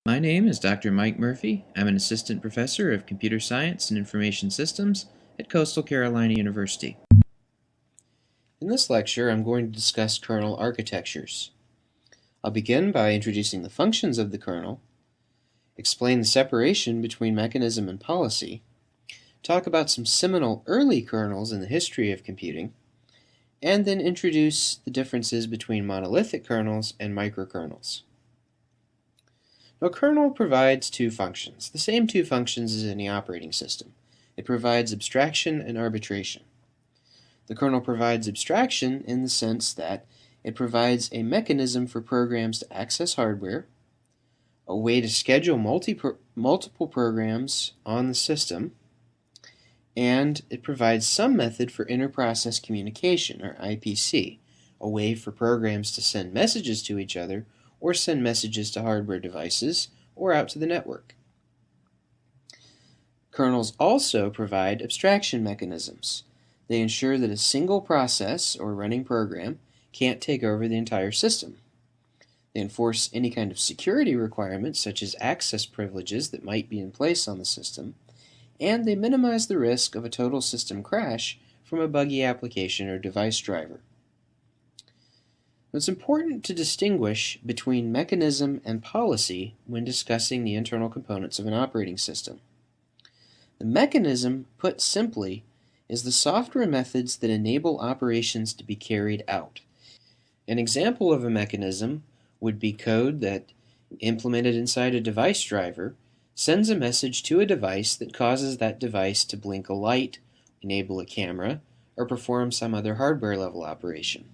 My name is Dr. Mike Murphy. I'm an assistant professor of computer science and information systems at Coastal Carolina University. In this lecture, I'm going to discuss kernel architectures. I'll begin by introducing the functions of the kernel, explain the separation between mechanism and policy, talk about some seminal early kernels in the history of computing, and then introduce the differences between monolithic kernels and microkernels. Now, kernel provides two functions, the same two functions as any operating system. It provides abstraction and arbitration. The kernel provides abstraction in the sense that it provides a mechanism for programs to access hardware, a way to schedule multiple programs on the system, and it provides some method for inter-process communication, or IPC, a way for programs to send messages to each other or send messages to hardware devices or out to the network. Kernels also provide abstraction mechanisms. They ensure that a single process or running program can't take over the entire system. They enforce any kind of security requirements such as access privileges that might be in place on the system, and they minimize the risk of a total system crash from a buggy application or device driver. It's important to distinguish between mechanism and policy when discussing the internal components of an operating system. The mechanism, put simply, is the software methods that enable operations to be carried out. An example of a mechanism would be code that, implemented inside a device driver, sends a message to a device that causes that device to blink a light, enable a camera, or perform some other hardware-level operation.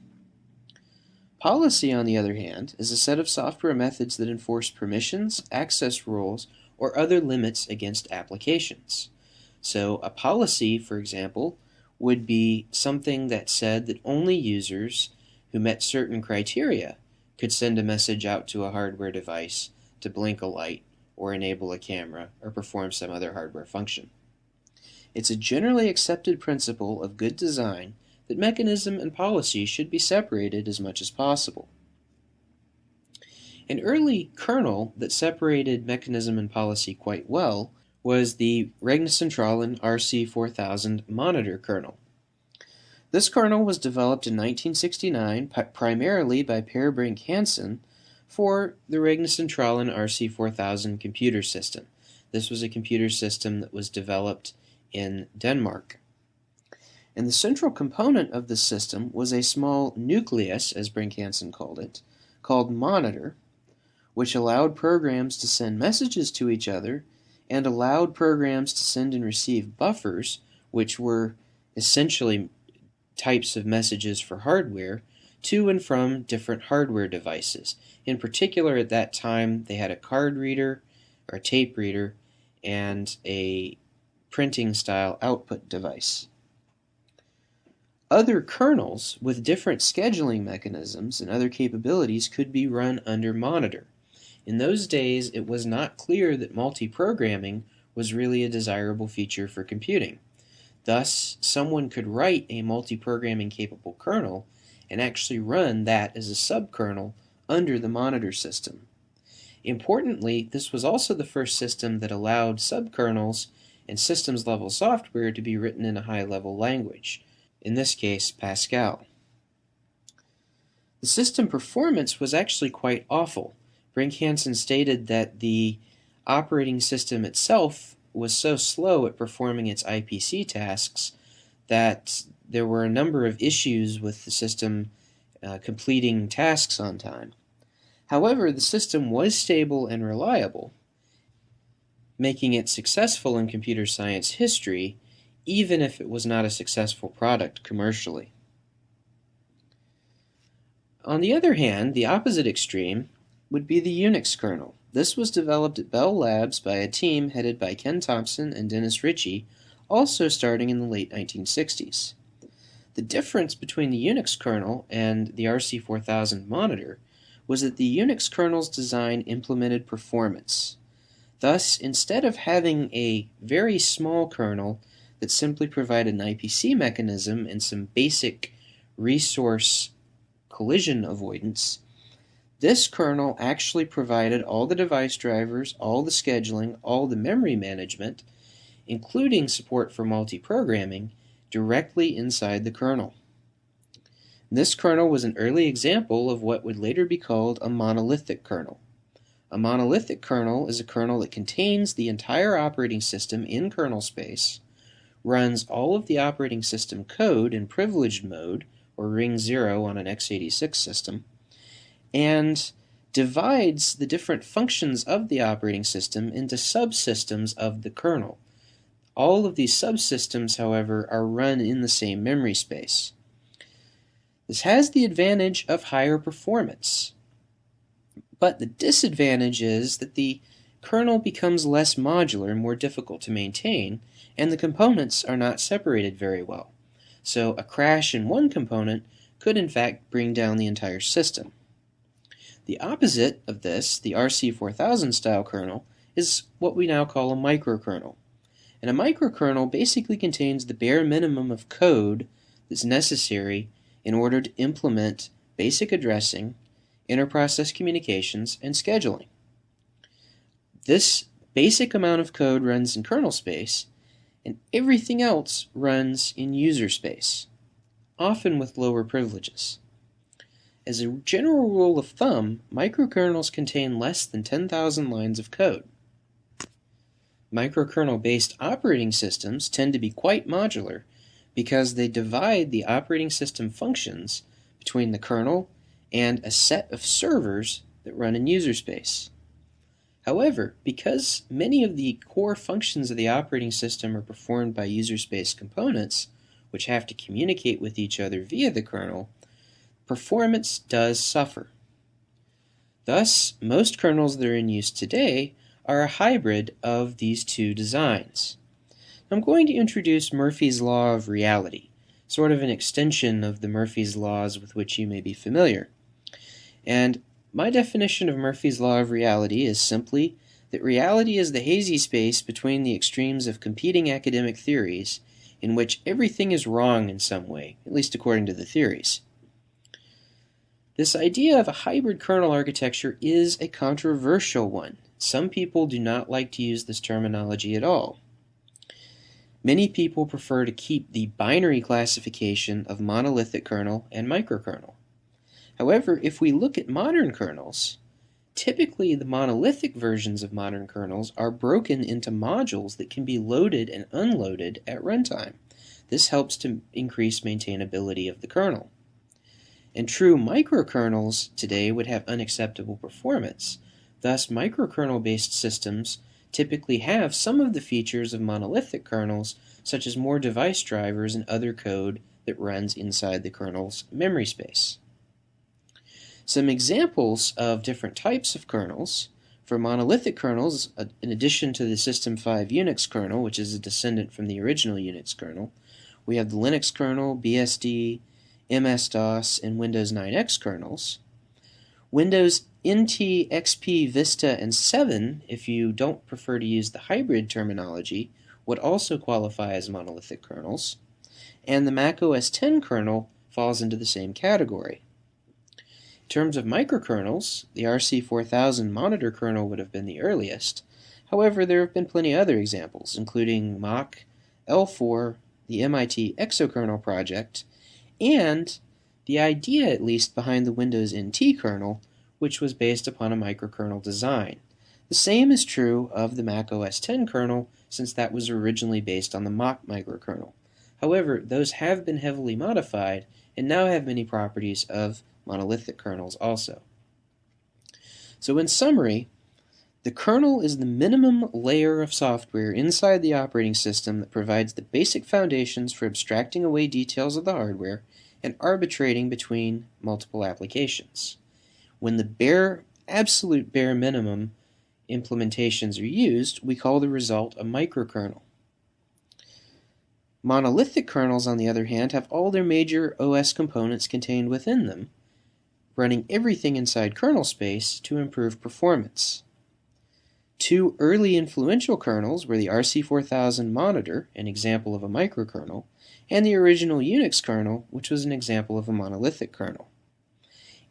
Policy, on the other hand, is a set of software methods that enforce permissions, access rules, or other limits against applications. So a policy, for example, would be something that said that only users who met certain criteria could send a message out to a hardware device to blink a light or enable a camera or perform some other hardware function. It's a generally accepted principle of good design that mechanism and policy should be separated as much as possible. An early kernel that separated mechanism and policy quite well was the Regnecentralen RC4000 monitor kernel. This kernel was developed in 1969 primarily by Per Brink Hansen for the Regnecentralen RC4000 computer system. This was a computer system that was developed in Denmark. And the central component of this system was a small nucleus, as Brink Hansen called it, called monitor, which allowed programs to send messages to each other and allowed programs to send and receive buffers, which were essentially types of messages for hardware, to and from different hardware devices. In particular, at that time, they had a card reader, or a tape reader, and a printing style output device. Other kernels with different scheduling mechanisms and other capabilities could be run under monitor. In those days, it was not clear that multi-programming was really a desirable feature for computing. Thus, someone could write a multi-programming capable kernel and actually run that as a subkernel under the monitor system. Importantly, this was also the first system that allowed subkernels and systems-level software to be written in a high-level language, in this case, Pascal. The system performance was actually quite awful. Brink Hansen stated that the operating system itself was so slow at performing its IPC tasks that there were a number of issues with the system completing tasks on time. However, the system was stable and reliable, making it successful in computer science history, even if it was not a successful product commercially. On the other hand, the opposite extreme would be the Unix kernel. This was developed at Bell Labs by a team headed by Ken Thompson and Dennis Ritchie, also starting in the late 1960s. The difference between the Unix kernel and the RC4000 monitor was that the Unix kernel's design implemented performance. Thus, instead of having a very small kernel that simply provided an IPC mechanism and some basic resource collision avoidance, This kernel actually provided all the device drivers, all the scheduling, all the memory management, including support for multi-programming, directly inside the kernel. This kernel was an early example of what would later be called a monolithic kernel. A monolithic kernel is a kernel that contains the entire operating system in kernel space, runs all of the operating system code in privileged mode, or ring 0 on an x86 system, and divides the different functions of the operating system into subsystems of the kernel. All of these subsystems, however, are run in the same memory space. This has the advantage of higher performance, but the disadvantage is that the kernel becomes less modular and more difficult to maintain, and the components are not separated very well. So a crash in one component could in fact bring down the entire system. The opposite of this, the RC4000 style kernel, is what we now call a microkernel. And a microkernel basically contains the bare minimum of code that's necessary in order to implement basic addressing, interprocess communications, and scheduling. This basic amount of code runs in kernel space, and everything else runs in user space, often with lower privileges. As a general rule of thumb, microkernels contain less than 10,000 lines of code. Microkernel-based operating systems tend to be quite modular because they divide the operating system functions between the kernel and a set of servers that run in user space. However, because many of the core functions of the operating system are performed by user space components, which have to communicate with each other via the kernel, performance does suffer. Thus, most kernels that are in use today are a hybrid of these two designs. I'm going to introduce Murphy's Law of Reality, sort of an extension of the Murphy's Laws with which you may be familiar. And my definition of Murphy's Law of Reality is simply that reality is the hazy space between the extremes of competing academic theories in which everything is wrong in some way, at least according to the theories. This idea of a hybrid kernel architecture is a controversial one. Some people do not like to use this terminology at all. Many people prefer to keep the binary classification of monolithic kernel and microkernel. However, if we look at modern kernels, typically the monolithic versions of modern kernels are broken into modules that can be loaded and unloaded at runtime. This helps to increase maintainability of the kernel. And true microkernels today would have unacceptable performance. Thus, microkernel-based systems typically have some of the features of monolithic kernels, such as more device drivers and other code that runs inside the kernel's memory space. Some examples of different types of kernels. For monolithic kernels, in addition to the System 5 Unix kernel, which is a descendant from the original Unix kernel, we have the Linux kernel, BSD, MS-DOS, and Windows 9X kernels. Windows NT, XP, Vista, and 7, if you don't prefer to use the hybrid terminology, would also qualify as monolithic kernels. And the Mac OS X kernel falls into the same category. In terms of microkernels, the RC4000 monitor kernel would have been the earliest. However, there have been plenty of other examples, including Mach, L4, the MIT exokernel project, and the idea, at least, behind the Windows NT kernel, which was based upon a microkernel design. The same is true of the Mac OS X kernel, since that was originally based on the Mach microkernel. However, those have been heavily modified and now have many properties of monolithic kernels also. So in summary, the kernel is the minimum layer of software inside the operating system that provides the basic foundations for abstracting away details of the hardware and arbitrating between multiple applications. When the absolute bare minimum implementations are used, we call the result a microkernel. Monolithic kernels, on the other hand, have all their major OS components contained within them, running everything inside kernel space to improve performance. Two early influential kernels were the RC4000 Monitor, an example of a microkernel, and the original Unix kernel, which was an example of a monolithic kernel.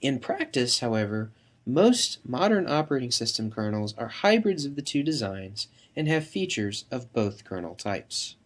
In practice, however, Most modern operating system kernels are hybrids of the two designs and have features of both kernel types.